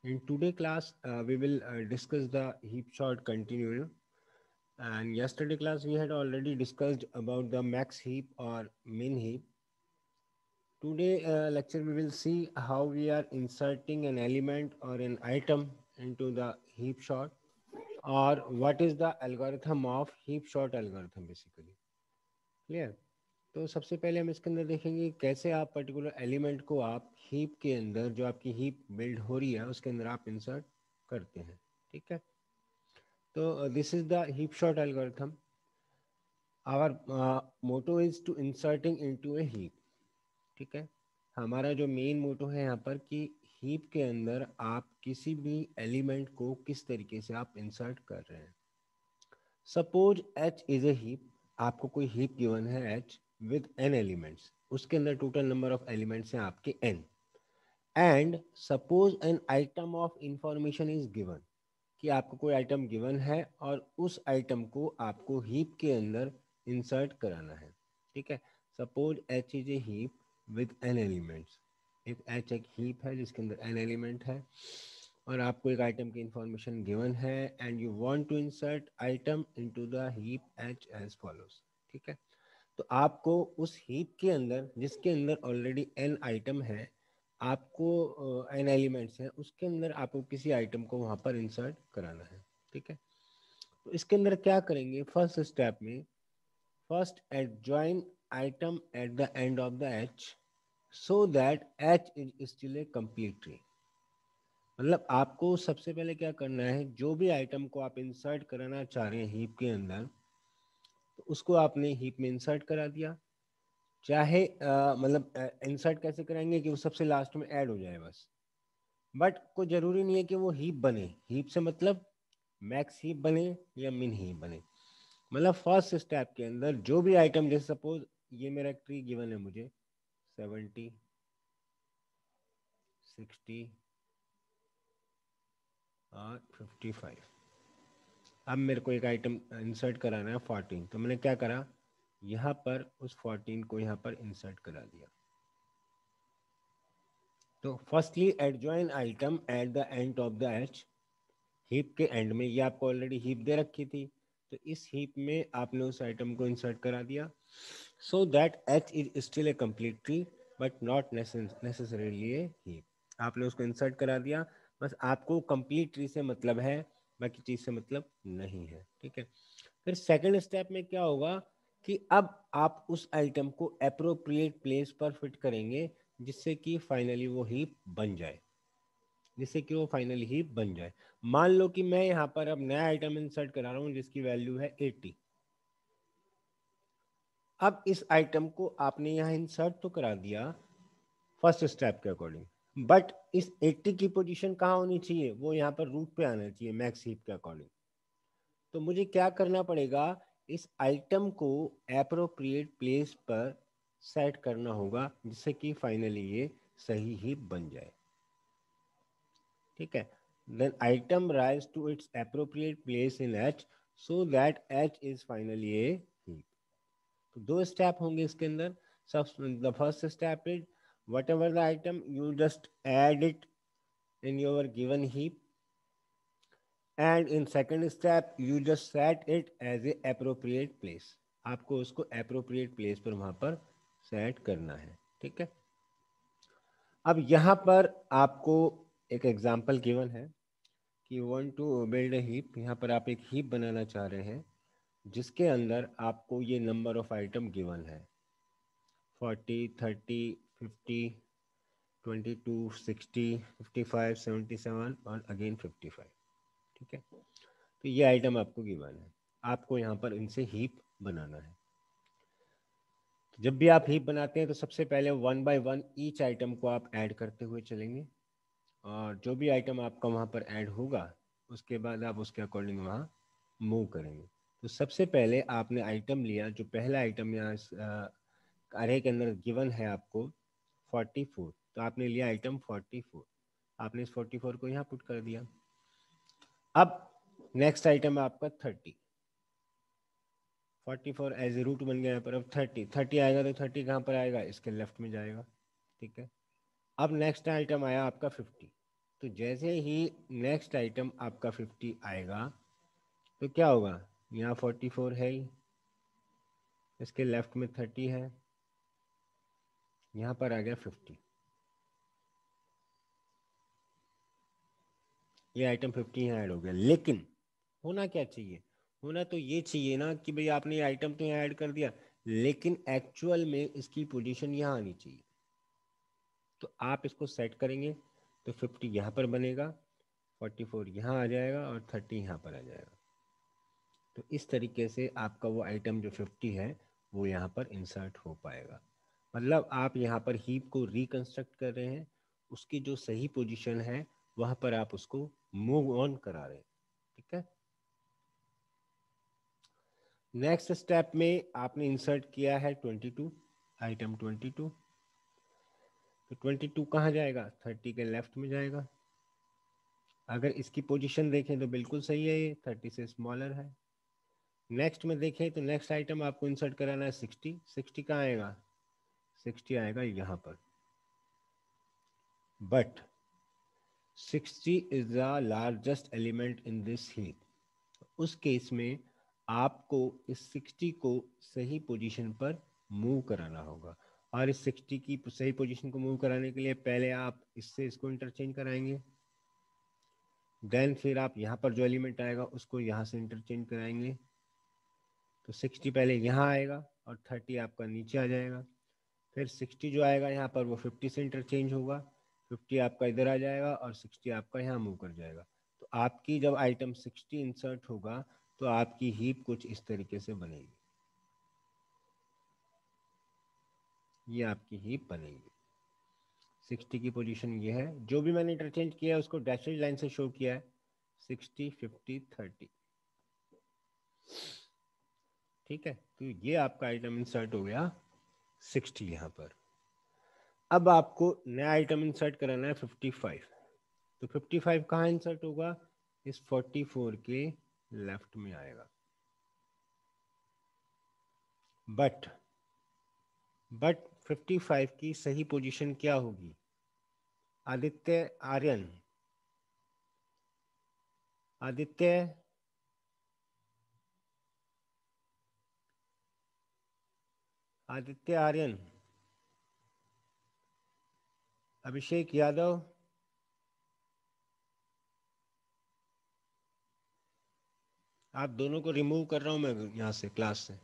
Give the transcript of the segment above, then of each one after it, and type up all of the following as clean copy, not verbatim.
In today class, we will discuss the heap sort continuum. And yesterday class, we had already discussed about the max heap or min heap. Today lecture, we will see how we are inserting an element or an item into the heap sort, or what is the algorithm of heap sort algorithm basically. Clear? तो सबसे पहले हम इसके अंदर देखेंगे कि कैसे आप पर्टिकुलर एलिमेंट को आप हीप के अंदर जो आपकी हीप बिल्ड हो रही है उसके अंदर आप इंसर्ट करते हैं. ठीक है. तो this is the heap sort algorithm. Our motto is to inserting into a heap. ठीक है. हमारा जो मेन मोटो है यहाँ पर कि हीप के अंदर आप किसी भी एलिमेंट को किस तरीके से आप इंसर्ट कर रहे हैं. Suppose h is a heap. आपको कोई हीप गिवन है एच विद एन एलिमेंट्स. उसके अंदर टोटल नंबर ऑफ एलिमेंट्स हैं आपके n. And suppose n item of information is given. कि आपको कोई आइटम गिवन है और उस आइटम को आपको हीप के अंदर इंसर्ट कराना है. ठीक है. Suppose h is a heap with n elements. एक एच एक हीप है जिसके अंदर एन एलिमेंट है और आपको एक आइटम की इंफॉर्मेशन गिवन है and you want to insert item into the heap h as follows. ठीक है. तो आपको उस हीप के अंदर जिसके अंदर ऑलरेडी एन आइटम है, आपको एन एलिमेंट्स हैं, उसके अंदर आपको किसी आइटम को वहाँ पर इंसर्ट कराना है. ठीक है. तो इसके अंदर क्या करेंगे फर्स्ट स्टेप में. First adjoin item at the end of the H so that h is still a complete tree. मतलब आपको सबसे पहले क्या करना है, जो भी आइटम को आप इंसर्ट कराना चाह रहे हैं हीप के अंदर, तो उसको आपने हीप में इंसर्ट करा दिया. चाहे मतलब इंसर्ट कैसे कराएंगे कि वो सबसे लास्ट में ऐड हो जाए बस. बट कोई जरूरी नहीं है कि वो हीप बने. हीप से मतलब मैक्स हीप बने या मिन हीप बने. मतलब फर्स्ट स्टेप के अंदर जो भी आइटम, जैसे सपोज ये मेरा ट्री गिवन है मुझे 70, 60 और 55. अब मेरे को एक आइटम इंसर्ट कराना है 14. तो मैंने क्या करा, यहाँ पर उस 14 को यहाँ पर इंसर्ट करा दिया. तो firstly adjoin item at the end of the H. Heap के एंड में, ये आपको ऑलरेडी हीप दे रखी थी, तो इस हीप में आपने उस आइटम को इंसर्ट करा दिया. सो that h is still a complete tree but not necessarily A heap. आपने उसको इंसर्ट करा दिया. बस आपको कंप्लीट ट्री से मतलब है, बाकी चीज से मतलब नहीं है. ठीक है. फिर सेकंड स्टेप में क्या होगा कि अब आप उस आइटम को अप्रोप्रिएट प्लेस पर फिट करेंगे जिससे कि फाइनली वो हीप बन जाए. जिससे कि वो फाइनली हीप बन जाए. मान लो कि मैं यहाँ पर अब नया आइटम इंसर्ट करा रहा हूँ जिसकी वैल्यू है 80. अब इस आइटम को आपने यहाँ इंसर्ट तो करा दिया फर्स्ट स्टेप के अकॉर्डिंग, बट इस 80 की पोजीशन कहाँ होनी चाहिए, वो यहाँ पर रूट पे आना चाहिए मैक्स हीप के अकॉर्डिंग. तो मुझे क्या करना पड़ेगा, इस आइटम को एप्रोप्रिएट प्लेस पर सेट करना होगा जिससे कि फाइनली ये सही हीप बन जाए. ठीक है. Then item rise to its appropriate place in h so that h is finally a heap. तो दो स्टेप होंगे इसके अंदर. सब the first step is whatever the item you just add it in your given heap, and in second step you just set it as a appropriate place. आपको उसको appropriate place पर वहां पर set करना है. ठीक है. अब यहाँ पर आपको एक एग्जांपल गिवन है कि you want to build a heap. यहाँ पर आप एक हीप बनाना चाह रहे हैं जिसके अंदर आपको ये नंबर ऑफ आइटम गिवन है 40, 30, 50, 22, 60, 55, 77 और अगेन 55. ठीक है. तो ये आइटम आपको गिवन है. आपको यहाँ पर इनसे हीप बनाना है. जब भी आप हीप बनाते हैं तो सबसे पहले one by one each item को आप ऐड करते हुए चलेंगे और जो भी आइटम आपका वहाँ पर ऐड होगा उसके बाद आप उसके अकॉर्डिंग वहाँ मूव करेंगे. तो सबसे पहले आपने आइटम लिया, जो पहला आइटम यहाँ अरे के अंदर गिवन है आपको 44. तो आपने लिया आइटम 44. आपने इस 44 को यहाँ पुट कर दिया. अब नेक्स्ट आइटम है आपका 30. 44 एज ए रूट बन गया यहाँ पर. अब 30 आएगा तो 30 कहाँ पर आएगा, इसके लेफ्ट में जाएगा. ठीक है. अब नेक्स्ट आइटम आया आपका 50. तो जैसे ही नेक्स्ट आइटम आपका 50 आएगा तो क्या होगा, यहाँ 44 है ही, इसके लेफ्ट में 30 है, यहाँ पर आ गया 50। ये आइटम 50 यहाँ ऐड हो गया। लेकिन होना क्या चाहिए, होना तो ये चाहिए ना कि भाई आपने ये आइटम तो यहाँ ऐड कर दिया, लेकिन एक्चुअल में इसकी पोजीशन यहाँ आनी चाहिए। तो आप इसको सेट करेंगे तो 50 यहाँ पर बनेगा, 44 यहाँ आ जाएगा और 30 यहाँ पर आ जाएगा। तो इस तरीके से आपका वो आइटम जो 50 है वो यहाँ पर इंसर्ट हो पाएगा। मतलब आप यहाँ पर हीप को रिकंस्ट्रक्ट कर रहे हैं, उसकी जो सही पोजीशन है वहाँ पर आप उसको मूव ऑन करा रहे हैं। ठीक है। नेक्स्ट स्टेप में आपने इंसर्ट किया है 22, आइटम 22। तो 22 कहाँ जाएगा, 30 के लेफ्ट में जाएगा। अगर इसकी पोजीशन देखें तो बिल्कुल सही है, ये 30 से स्मॉलर है। नेक्स्ट में देखें तो नेक्स्ट आइटम आपको इंसर्ट कराना है 60। 60 कहाँ आएगा, 60 आएगा यहाँ पर। But 60 is the largest element in this heap. उस केस में आपको इस 60 को सही पोजीशन पर मूव कराना होगा। और इस 60 की सही पोजीशन को मूव कराने के लिए पहले आप इससे इसको इंटरचेंज कराएंगे, देन फिर आप यहाँ पर जो एलिमेंट आएगा उसको यहाँ से इंटरचेंज कराएंगे। तो 60 पहले यहाँ आएगा और 30 आपका नीचे आ जाएगा। फिर 60 जो आएगा यहाँ पर वो 50 से इंटरचेंज होगा, 50 आपका इधर आ जाएगा और 60 आपका यहाँ मूव कर जाएगा। तो आपकी जब आइटम 60 इंसर्ट होगा तो आपकी हीप कुछ इस तरीके से बनेगी। ये आपकी हीप बनेगी। 60 की पोजीशन ये है, जो भी मैंने इंटरचेंज किया है उसको डैशेज लाइन से शो किया है, 60 50 30। ठीक है। तो ये आपका आइटम इंसर्ट हो गया 60 यहाँ पर। अब आपको नया आइटम इंसर्ट कराना है 55। तो 55 कहाँ इंसर्ट होगा, इस 44 के लेफ्ट में आएगा। बट 55 की सही पोजीशन क्या होगी, आदित्य आर्यन, आदित्य आदित्य आर्यन, अभिषेक यादव, आप दोनों को रिमूव कर रहा हूं मैं यहाँ से क्लास से।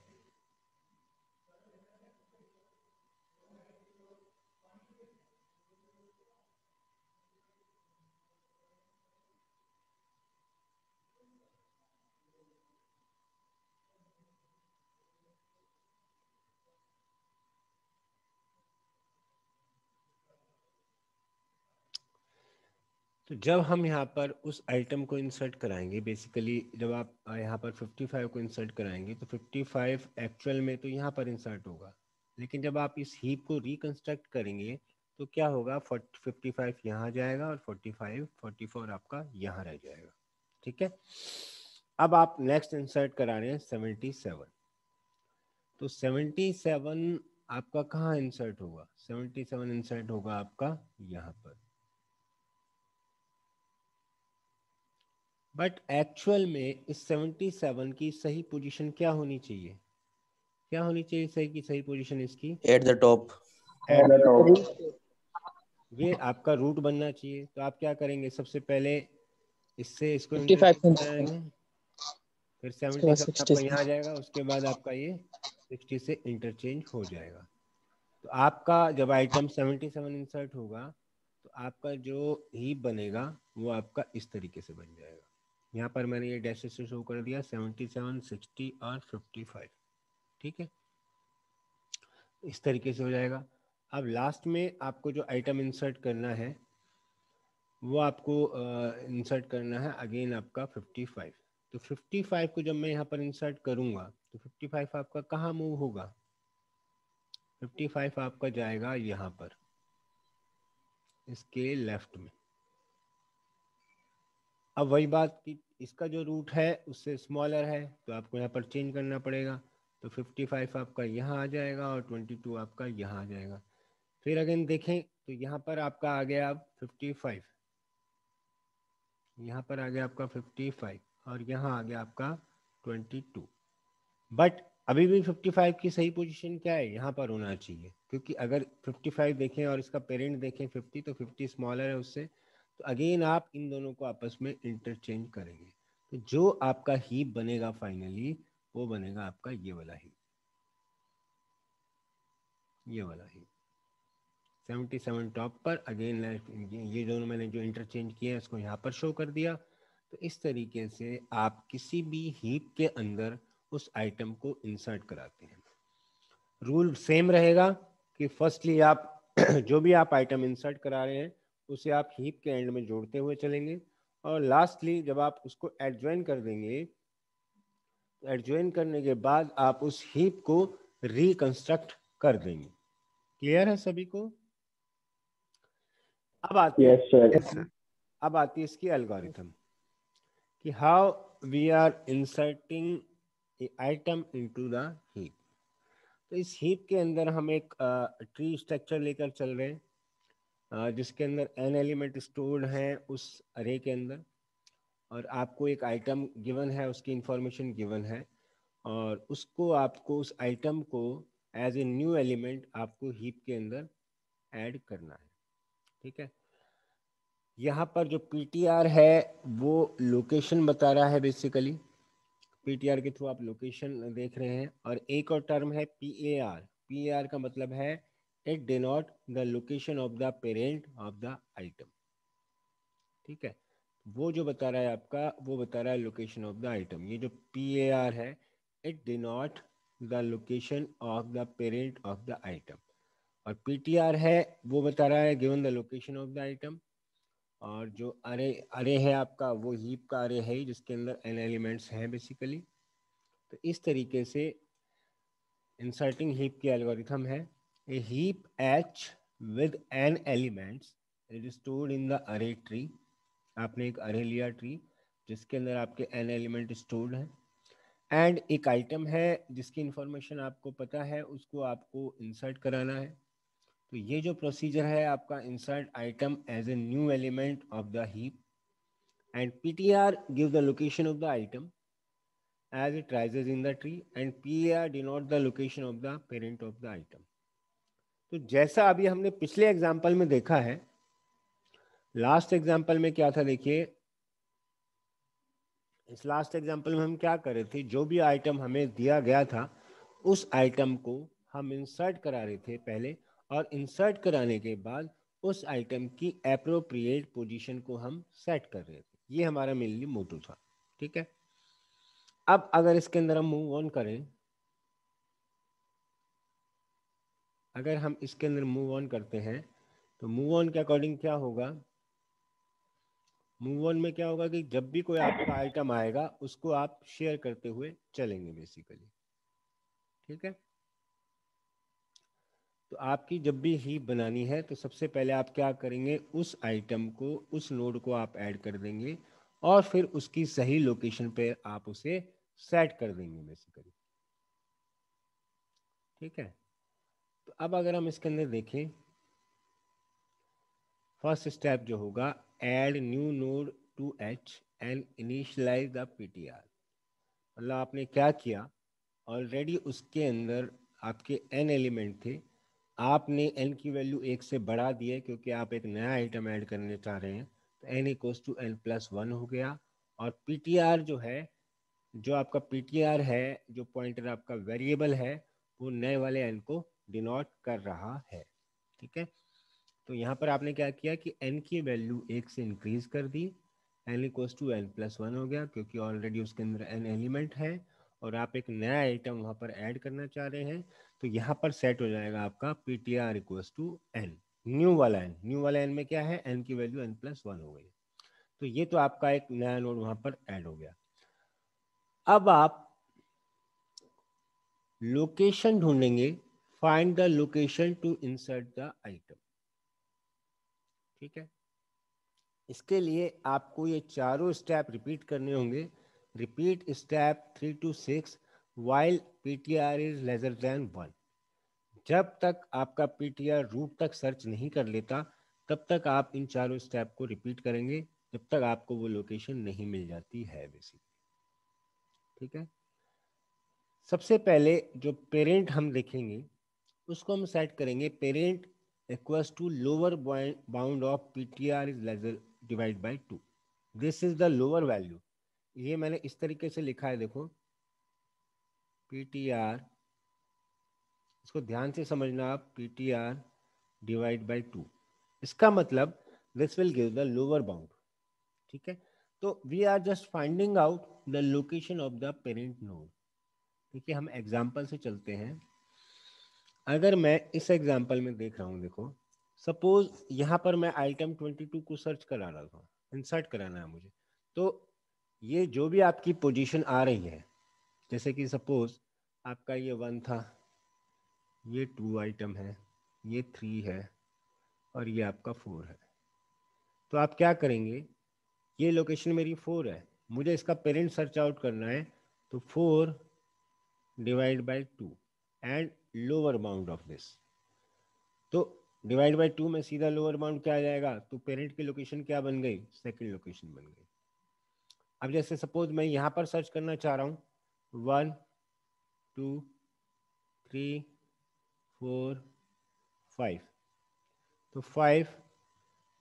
तो जब हम यहाँ पर उस आइटम को इंसर्ट कराएंगे, बेसिकली जब आप यहाँ पर 55 को इंसर्ट कराएंगे तो 55 एक्चुअल में तो यहाँ पर इंसर्ट होगा, लेकिन जब आप इस हीप को रिकंस्ट्रक्ट करेंगे तो क्या होगा, 55 यहाँ जाएगा और 44 आपका यहाँ रह जाएगा। ठीक है। अब आप नेक्स्ट इंसर्ट करा रहे हैं 77। तो 77 आपका कहाँ इंसर्ट होगा, 77 इंसर्ट होगा आपका यहाँ पर। बट एक्चुअल में इस 77 की सही पोजीशन क्या होनी चाहिए, क्या होनी चाहिए सही की सही पोजीशन इसकी, at the top. At the top. ये आपका रूट बनना चाहिए। तो आप क्या करेंगे, सबसे पहले इससे इसको 55 इंटरचेंज कराएंगे, फिर 77 आपका यहाँ आ जाएगा, उसके बाद आपका ये 60 से इंटरचेंज हो जाएगा। तो आपका जब आइटम 77 इंसर्ट होगा तो आपका जो हीप बनेगा वो आपका इस तरीके से बन जाएगा। यहाँ पर मैंने ये डैशेस से शो कर दिया 77 60 और 55। ठीक है, इस तरीके से हो जाएगा। अब लास्ट में आपको जो आइटम इंसर्ट करना है वो आपको इंसर्ट करना है अगेन आपका 55। तो 55 को जब मैं यहाँ पर इंसर्ट करूँगा तो 55 आपका कहाँ मूव होगा, 55 आपका जाएगा यहाँ पर इसके लेफ्ट में। अब वही बात कि इसका जो रूट है उससे स्मॉलर है तो आपको यहाँ पर चेंज करना पड़ेगा। तो 55 आपका यहाँ आ जाएगा और 22 आपका यहाँ आ जाएगा। फिर अगेन देखें तो यहाँ पर आपका आ गया अब 55, यहाँ पर आ गया आपका 55 और यहाँ आ गया आपका 22। बट अभी भी 55 की सही पोजीशन क्या है, यहाँ पर होना चाहिए, क्योंकि अगर 55 देखें और इसका पेरेंट देखें 50, तो 50 स्मॉलर है उससे, तो अगेन आप इन दोनों को आपस में इंटरचेंज करेंगे, तो जो आपका हीप बनेगा फाइनली वो बनेगा आपका ये वाला हीप, ये वाला हीप 77 टॉप पर। अगेन ये दोनों मैंने जो इंटरचेंज किए हैं इसको यहाँ पर शो कर दिया। तो इस तरीके से आप किसी भी हीप के अंदर उस आइटम को इंसर्ट कराते हैं। रूल सेम रहेगा कि फर्स्टली आप जो भी आप आइटम इंसर्ट करा रहे हैं उसे आप हीप के एंड में जोड़ते हुए चलेंगे, और लास्टली जब आप उसको एडजॉइन कर देंगे, तो एडजॉइन करने के बाद आप उस हीप को रिकंस्ट्रक्ट कर देंगे। क्लियर है सभी को? अब आते हैं, यस सर। अब आती है इसकी एल्गोरिथम कि how we are inserting a item into the heap. तो इस हीप के अंदर हम एक ट्री स्ट्रक्चर लेकर चल रहे हैं, जिसके अंदर n एलिमेंट स्टोर्ड हैं उस अरे के अंदर, और आपको एक आइटम गिवन है, उसकी इंफॉर्मेशन गिवन है, और उसको आपको उस आइटम को एज ए न्यू एलिमेंट आपको हीप के अंदर ऐड करना है। ठीक है, यहाँ पर जो पीटीआर है वो लोकेशन बता रहा है बेसिकली, पीटीआर के थ्रू आप लोकेशन देख रहे हैं, और एक और टर्म है पीएआर। पीएआर का मतलब है it denote the location of the parent of the item. ठीक है, वो जो बता रहा है आपका, वो बता रहा है लोकेशन ऑफ द आइटम। ये जो पीएआर है, it denote the location of the parent of the item, और पीटीआर है वो बता रहा है given the location of the item. और जो अरे अरे है आपका, वो हीप का अरे है जिसके अंदर n एलिमेंट्स हैं बेसिकली। तो इस तरीके से इंसर्टिंग हीप की एल्गोरिथम है। A heap H with n elements is stored in the array tree. आपने एक अरे लिया ट्री जिसके अंदर आपके n एलिमेंट स्टोर्ड हैं, एंड एक आइटम है जिसकी इंफॉर्मेशन आपको पता है, उसको आपको इंसर्ट कराना है। तो ये जो प्रोसीजर है आपका, insert item as a new element of the heap, and PTR give the location of the item as it rises in the tree, and PAR denote the location of the parent of the item. तो जैसा अभी हमने पिछले example में देखा है, last example में क्या था देखिए, इस लास्ट एग्जाम्पल में हम क्या कर रहे थे, जो भी आइटम हमें दिया गया था उस आइटम को हम इंसर्ट करा रहे थे पहले, और इंसर्ट कराने के बाद उस आइटम की एप्रोप्रिएट पोजीशन को हम सेट कर रहे थे। ये हमारा मेनली मोटो था। ठीक है, अब अगर इसके अंदर हम मूव ऑन करें, अगर हम इसके अंदर मूव ऑन करते हैं, तो मूव ऑन के अकॉर्डिंग क्या होगा, मूव ऑन में क्या होगा कि जब भी कोई आपका आइटम आएगा उसको आप शेयर करते हुए चलेंगे बेसिकली। ठीक है, तो आपकी जब भी हीप बनानी है तो सबसे पहले आप क्या करेंगे, उस आइटम को, उस नोड को आप ऐड कर देंगे, और फिर उसकी सही लोकेशन पे आप उसे सेट कर देंगे बेसिकली। ठीक है, तो अब अगर हम इसके अंदर देखें, फर्स्ट स्टेप जो होगा, add new node to h and initialize the PTR. मतलब आपने क्या किया, ऑलरेडी उसके अंदर आपके n एलिमेंट थे, आपने n की वैल्यू 1 से बढ़ा दी है क्योंकि आप एक नया आइटम ऐड करने चाह रहे हैं, तो n इक्वल्स टू n+1 हो गया। और ptr जो है, जो आपका ptr है, जो पॉइंटर आपका वेरिएबल है, वो नए वाले n को डिनोट कर रहा है। ठीक है, तो यहाँ पर आपने क्या किया कि n की वैल्यू 1 से इंक्रीज कर दी, n इक्वल्स टू n+1 हो गया, क्योंकि ऑलरेडी उसके अंदर n एलिमेंट है और आप एक नया आइटम वहाँ पर ऐड करना चाह रहे हैं। तो यहाँ पर सेट हो जाएगा आपका ptr equals to n, new वाला n। न्यू वाला n में क्या है, n की वैल्यू n+1 हो गई। तो ये तो आपका एक नया नोड वहाँ पर ऐड हो गया। अब आप लोकेशन ढूंढेंगे, find the location to insert the item. ठीक है, इसके लिए आपको ये चारों स्टेप रिपीट करने होंगे। Repeat step 3 to 6 while PTR is lesser then 1। जब तक आपका पीटीआर रूट तक सर्च नहीं कर लेता, तब तक आप इन चारों स्टेप को रिपीट करेंगे। जब तक आपको वो लोकेशन नहीं मिल जाती है बेसिकली। ठीक है, सबसे पहले जो पेरेंट हम देखेंगे उसको हम सेट करेंगे parent equals to lower bound of PTR is lesser divide by 2। This is the lower value. ये मैंने इस तरीके से लिखा है, देखो पीटीआर, इसको ध्यान से समझना आप, पीटीआर डिवाइड बाय 2, इसका मतलब this will give the lower bound. ठीक है, तो we are just finding out the location of the parent node. ठीक है, हम एग्जाम्पल से चलते हैं। अगर मैं इस एग्जाम्पल में देख रहा हूँ, देखो सपोज यहाँ पर मैं आइटम 22 को सर्च करा रहा था, इंसर्ट कराना है मुझे, तो ये जो भी आपकी पोजीशन आ रही है, जैसे कि सपोज आपका ये 1 था, ये 2 आइटम है, ये 3 है और ये आपका 4 है। तो आप क्या करेंगे, ये लोकेशन मेरी 4 है, मुझे इसका पेरेंट सर्च आउट करना है, तो 4 divide by 2 and lower bound of this. तो डिवाइड बाई 2 में सीधा लोअर बाउंड क्या आ जाएगा, तो पेरेंट की लोकेशन क्या बन गई, सेकंड लोकेशन बन गई। अब जैसे सपोज मैं यहाँ पर सर्च करना चाह रहा हूँ 1 2 3 4 5, तो 5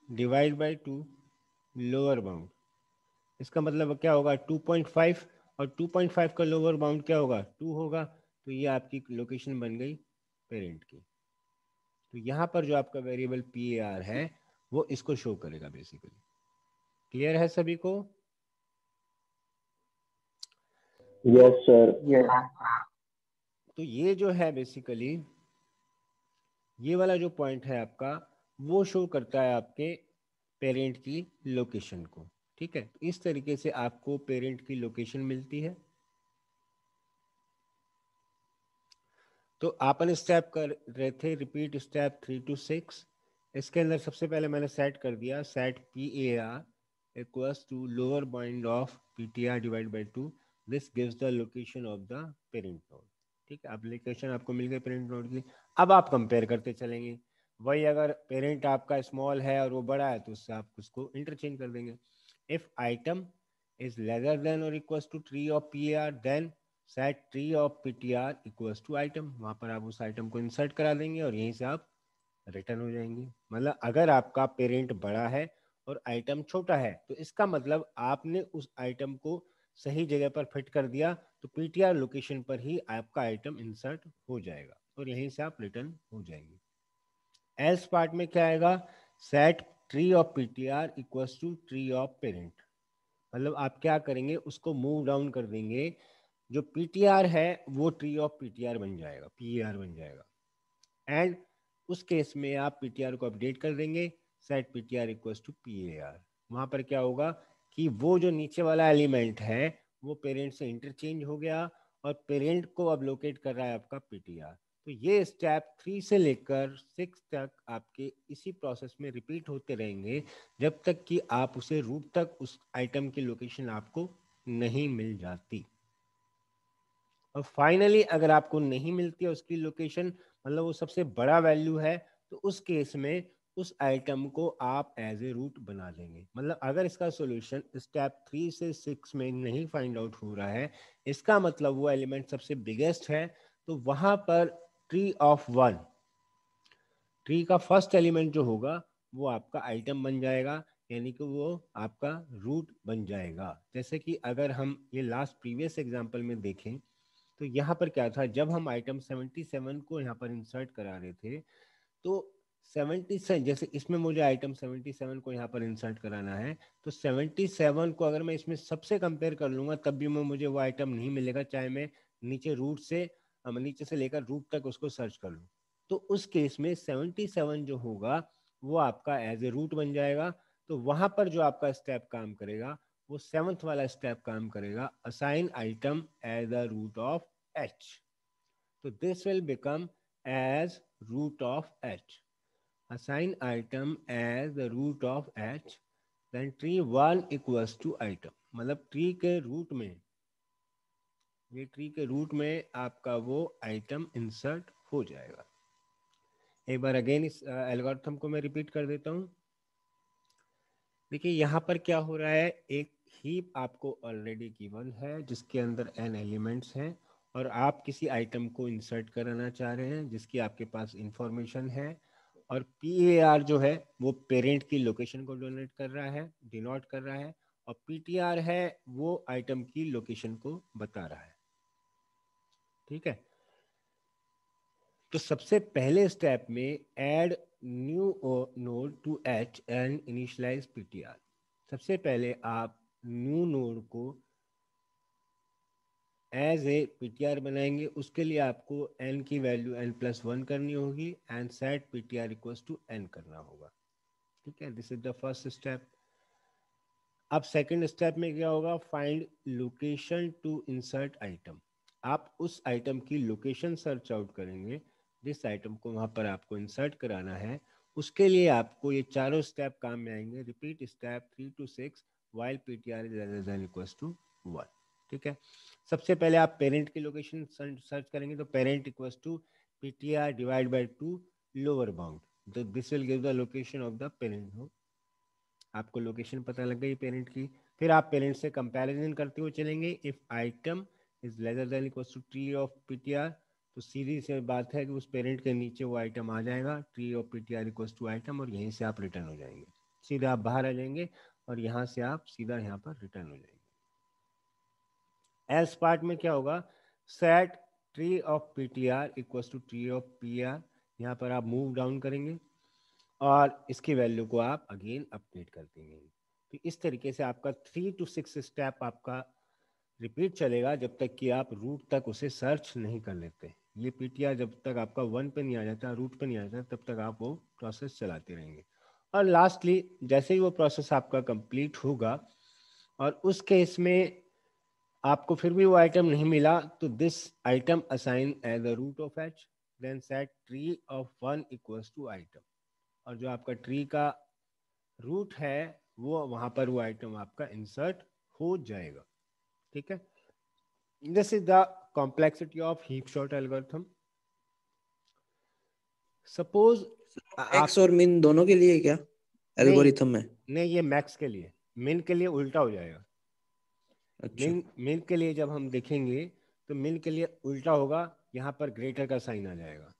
डिवाइड बाई 2 लोअर बाउंड, इसका मतलब क्या होगा 2.5, और 2.5 का लोअर बाउंड क्या होगा 2 होगा, तो ये आपकी लोकेशन बन गई पेरेंट की। तो यहाँ पर जो आपका वेरिएबल पी ए आर है वो इसको शो करेगा बेसिकली। क्लियर है सभी को? Yes sir. तो ये जो है बेसिकली, ये वाला जो पॉइंट है आपका, वो शो करता है आपके पेरेंट की लोकेशन को। ठीक है, तो इस तरीके से आपको पेरेंट की लोकेशन मिलती है। तो अपन स्टेप कर रहे थे, रिपीट स्टेप 3 to 6। इसके अंदर सबसे पहले मैंने सेट कर दिया, set P A R equals to lower bound of P T R divide by 2, this gives the location of the parent node. ठीक है, अब लोकेशन आपको मिल गई पेरेंट नोड की। अब आप कंपेयर करते चलेंगे, वही अगर पेरेंट आपका स्मॉल है और वो बड़ा है तो उससे आप उसको इंटरचेंज कर देंगे। If item is lesser then और equals to tree of P A R, then set tree of PTR equals to item, वहां पर आप उस आइटम को इंसर्ट करा देंगे और यहीं से आप रिटर्न हो जाएंगे। मतलब अगर आपका पेरेंट बड़ा है और आइटम छोटा है तो इसका मतलब आपने उस आइटम को सही जगह पर फिट कर दिया, तो पीटीआर लोकेशन पर ही आपका आइटम इंसर्ट हो जाएगा और यहीं से आप रिटर्न हो जाएंगे। एल्स पार्ट में क्या आएगा, set tree of PTR equals to tree of parent, मतलब आप क्या करेंगे उसको मूव डाउन कर देंगे, जो पीटीआर है वो ट्री ऑफ पीटीआर बन जाएगा, पीएआर बन जाएगा। एंड उस केस में आप पीटीआर को अपडेट कर देंगे, set PTR equals to PAR. वहां पर क्या होगा कि वो जो नीचे वाला एलिमेंट है वो पेरेंट से इंटरचेंज हो गया और पेरेंट को अब लोकेट कर रहा है आपका पीटीआर। तो ये स्टेप 3 से लेकर 6 तक आपके इसी प्रोसेस में रिपीट होते रहेंगे जब तक कि आप उसे रूट तक उस आइटम की लोकेशन आपको नहीं मिल जाती। और फाइनली अगर आपको नहीं मिलती है उसकी लोकेशन, मतलब वो सबसे बड़ा वैल्यू है, तो उस केस में उस आइटम को आप एज ए रूट बना लेंगे। मतलब अगर इसका सॉल्यूशन स्टेप 3 से 6 में नहीं फाइंड आउट हो रहा है, इसका मतलब वो एलिमेंट सबसे बिगेस्ट है, तो वहां पर ट्री ऑफ 1, ट्री का फर्स्ट एलिमेंट जो होगा वो आपका आइटम बन जाएगा, यानी कि वो आपका रूट बन जाएगा। जैसे कि अगर हम ये लास्ट प्रीवियस एग्जांपल में देखें तो यहाँ पर क्या था, जब हम आइटम 77 को यहाँ पर इंसर्ट करा रहे थे, तो 77 जैसे इसमें मुझे आइटम 77 को यहाँ पर इंसर्ट कराना है, तो 77 को अगर मैं इसमें सबसे कंपेयर कर लूंगा तब भी मुझे वो आइटम नहीं मिलेगा, चाहे मैं नीचे रूट से नीचे से लेकर रूट तक उसको सर्च कर लूँ। तो उस केस में 77 जो होगा वो आपका एज ए रूट बन जाएगा। तो वहां पर जो आपका स्टेप काम करेगा वो 7th वाला स्टेप काम करेगा, assign item as the root of H. तो this will become as root of H, assign item as the root of h, then tree 1 equals to item, मतलब ट्री के रूट में, ये ट्री के root में आपका वो आइटम इंसर्ट हो जाएगा। एक बार अगेन इस एल्गोरिथम को मैं रिपीट कर देता हूँ। देखिए यहाँ पर क्या हो रहा है, एक हीप आपको ऑलरेडी गिवन है जिसके अंदर n एलिमेंट्स हैं, और आप किसी आइटम को इंसर्ट कराना चाह रहे हैं जिसकी आपके पास इंफॉर्मेशन है, और PAR जो है वो पेरेंट की लोकेशन को डोनेट कर रहा है, डिनोट कर रहा है, और PTR है वो आइटम की लोकेशन को बता रहा है। ठीक है, तो सबसे पहले स्टेप में add new node to h and initialize PTR। सबसे पहले आप न्यू नोड को एज ए PTR बनाएंगे। उसके लिए आपको n की वैल्यू n+1 करनी होगी and set PTR equals to n करना होगा। ठीक है, this is the first step. अब सेकंड स्टेप में क्या होगा, find location to insert item. आप उस आइटम की लोकेशन सर्च आउट करेंगे जिस आइटम को वहां पर आपको इंसर्ट कराना है। उसके लिए आपको ये चारों स्टेप काम में आएंगे। Repeat step 3 to 6 while PTR is greater than equals to 1। ठीक है, सबसे पहले आप पेरेंट की लोकेशन सर्च करेंगे, तो parent equals to PTR divide by 2 lower bound, this will give the location of the parent. आपको लोकेशन पता लग गई पेरेंट की। फिर आप पेरेंट से कंपैरिजन करते हुए चलेंगे। If item is lesser then equals to tree of PTR, तो सीधी सी बात है कि उस पेरेंट के नीचे वो आइटम आ जाएगा, tree of PTR equals to item, और यहीं से आप रिटर्न हो जाएंगे। सीधा आप बाहर आ जाएंगे और यहाँ से आप सीधा यहाँ पर रिटर्न हो जाएंगे। एल्स पार्ट में क्या होगा, set tree of PTR equals to tree of PR। यहाँ पर आप मूव डाउन करेंगे और इसकी वैल्यू को आप अगेन अपडेट कर देंगे। तो इस तरीके से आपका 3 to 6 स्टेप आपका रिपीट चलेगा जब तक कि आप रूट तक उसे सर्च नहीं कर लेते। ये PTR जब तक आपका 1 पे नहीं आ जाता, रूट पे नहीं आ जाता, तब तक आप वो प्रोसेस चलाते रहेंगे। और लास्टली जैसे ही वो प्रोसेस आपका कंप्लीट होगा और उस केस में आपको फिर भी वो आइटम नहीं मिला, तो this item assign as the root of h, then set tree of 1 equals to item, और जो आपका ट्री का रूट है वो वहां पर वो आइटम आपका इंसर्ट हो जाएगा। ठीक है, this is the complexity of heap sort algorithm. Suppose max आप, और मिन दोनों के लिए क्या नहीं एल्गोरिथम में? नहीं, ये मैक्स के लिए, मिन के लिए उल्टा हो जाएगा। अच्छा। मिन के लिए जब हम देखेंगे तो मिन के लिए उल्टा होगा, यहाँ पर ग्रेटर का साइन आ जाएगा,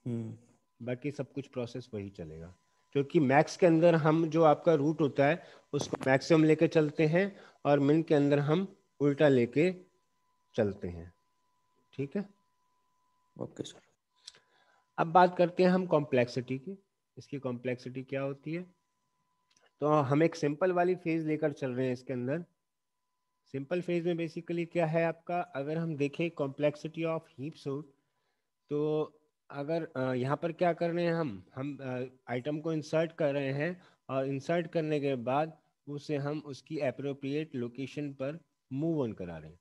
हम्म। बाकी सब कुछ प्रोसेस वही चलेगा। क्योंकि मैक्स के अंदर हम जो आपका रूट होता है उसको मैक्सिमम लेके चलते हैं, और मिन के अंदर हम उल्टा लेके चलते हैं। ठीक है, ओके सर। अब बात करते हैं हम कॉम्प्लेक्सिटी की। इसकी कॉम्प्लेक्सिटी क्या होती है, तो हम एक सिंपल वाली फेज लेकर चल रहे हैं इसके अंदर। सिंपल फेज में बेसिकली क्या है आपका, अगर हम देखें कॉम्प्लेक्सिटी ऑफ हीप सूट, तो अगर यहाँ पर क्या कर रहे हैं, हम आइटम को इंसर्ट कर रहे हैं, और इंसर्ट करने के बाद उसे हम उसकी अप्रोप्रिएट लोकेशन पर मूव ऑन करा रहे हैं।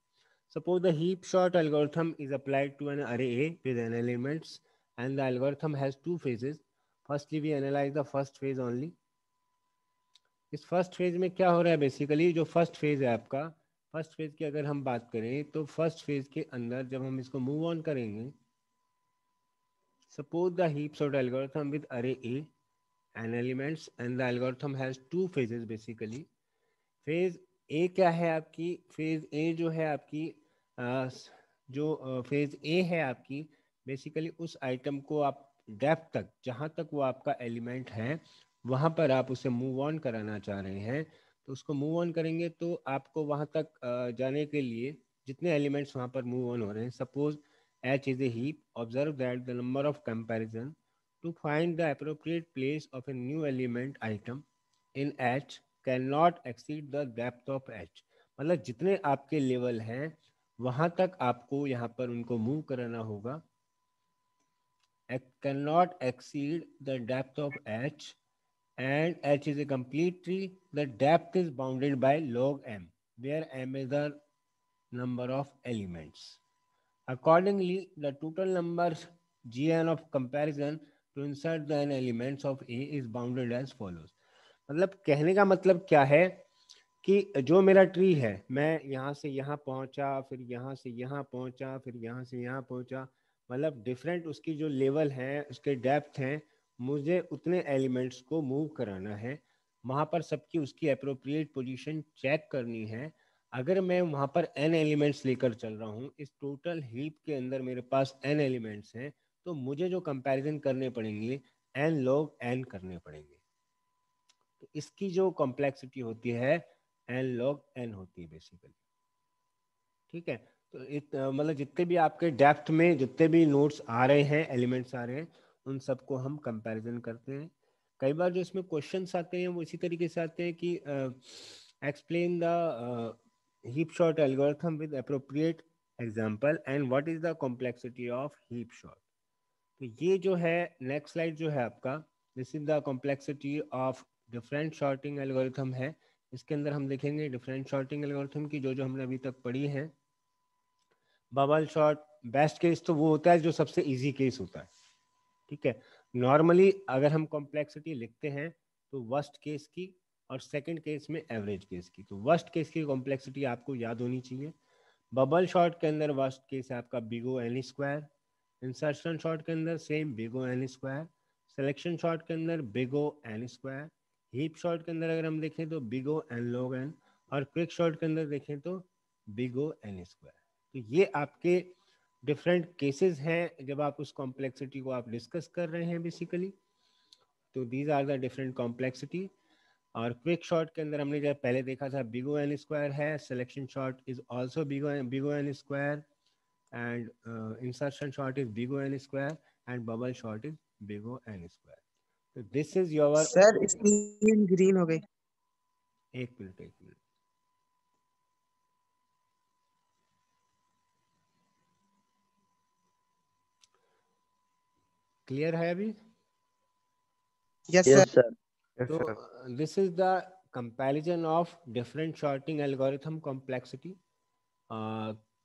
Suppose the heap sort algorithm is applied to an array A with n elements, and the algorithm has two phases. Firstly, we analyze the first phase only. इस first phase में क्या हो रहा है, basically जो फर्स्ट फेज है आपका, first phase की अगर हम बात करें तो फर्स्ट फेज के अंदर जब हम इसको मूव ऑन करेंगे, suppose the heap sort algorithm with array A and elements, and the algorithm has two phases basically. Phase A क्या है आपकी, फेज ए जो है आपकी, जो फेज ए है आपकी, बेसिकली उस आइटम को आप डेप्थ तक, जहाँ तक वो आपका एलिमेंट है वहाँ पर आप उसे मूव ऑन कराना चाह रहे हैं। तो उसको मूव ऑन करेंगे तो आपको वहाँ तक जाने के लिए जितने एलिमेंट्स वहाँ पर मूव ऑन हो रहे हैं, suppose h is a heap, observe that the number of comparison to find the appropriate place of a new element item in h can not exceed the depth of h. मतलब जितने आपके level हैं वहां तक आपको यहाँ पर उनको मूव कराना होगा। Can not exceed the depth of H, and H is a complete tree. The depth is bounded by log m, where m is the number of elements. Accordingly, the total numbers gn of comparison to insert the n elements of A is bounded as follows. मतलब कहने का मतलब क्या है कि जो मेरा tree है, मैं यहाँ से यहाँ पहुँचा, फिर यहाँ से यहाँ पहुँचा, फिर यहाँ से यहाँ पहुँचा, मतलब डिफरेंट उसकी जो लेवल हैं, उसके डेप्थ हैं, मुझे उतने एलिमेंट्स को मूव कराना है। वहां पर सबकी उसकी अप्रोप्रिएट पोजीशन चेक करनी है। अगर मैं वहां पर n एलिमेंट्स लेकर चल रहा हूँ, इस टोटल हीप के अंदर मेरे पास n एलिमेंट्स हैं, तो मुझे जो कंपैरिजन करने पड़ेंगे n log n करने पड़ेंगे। तो इसकी जो कॉम्प्लेक्सिटी होती है n log n होती है बेसिकली। ठीक है, तो मतलब जितने भी आपके डेप्थ में जितने भी नोट्स आ रहे हैं, एलिमेंट्स आ रहे हैं, उन सबको हम कंपैरिजन करते हैं। कई बार जो इसमें क्वेश्चंस आते हैं वो इसी तरीके से आते हैं कि explain the heap sort algorithm with appropriate example and what is the complexity of heap sort. तो ये जो है नेक्स्ट स्लाइड जो है आपका, this is the complexity of different sorting algorithm है। इसके अंदर हम देखेंगे डिफरेंट शॉर्टिंग एल्गोरिथम की जो हमने अभी तक पढ़ी है। बबल शॉट बेस्ट केस तो वो होता है जो सबसे इजी केस होता है। ठीक है, नॉर्मली अगर हम कॉम्प्लेक्सिटी लिखते हैं तो वर्स्ट केस की और सेकंड केस में एवरेज केस की। तो वर्स्ट केस की कॉम्प्लेक्सिटी आपको याद होनी चाहिए। बबल शॉट के अंदर वर्स्ट केस है आपका बिगो एन स्क्वायर, इंसर्शन शॉट के अंदर सेम बिगो एन स्क्वायर, सिलेक्शन शॉट के अंदर बिगो एन स्क्वायर, हीप शॉट के अंदर अगर हम देखें तो बिगो एन लॉग एन, और क्विक शॉट के अंदर देखें तो बिगो एन स्क्वायर। तो ये आपके डिफरेंट केसेस हैं जब आप उस कॉम्प्लेक्सिटी को आप डिस्कस कर रहे हैं बेसिकली। तो these are the different complexity. और क्विक शॉट के अंदर हमने जब पहले देखा था बिगो एन स्क्वायर है, selection sort is also big O n square, and insertion sort is big O n square, and bubble sort is big O n square. तो this is your, sir screen green हो गई। एक मिनट एक minute, clear है अभी? Yes Yes, sir. sir. तो this is the comparison of different sorting algorithm complexity.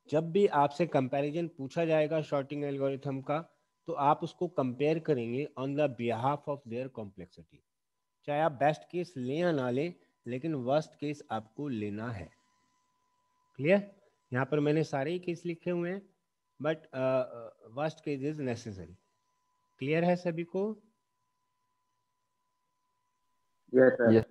जब भी आपसे कंपैरिजन पूछा जाएगा शॉर्टिंग एल्गोरिथम का, तो आप उसको कंपेयर करेंगे on the behalf of their complexity. चाहे आप बेस्ट केस लें या ना लें, लेकिन वर्स्ट केस आपको लेना है। क्लियर? यहाँ पर मैंने सारे ही केस लिखे हुए हैं, but worst case is necessary. Clear है सभी को? Yes, sir. Yes.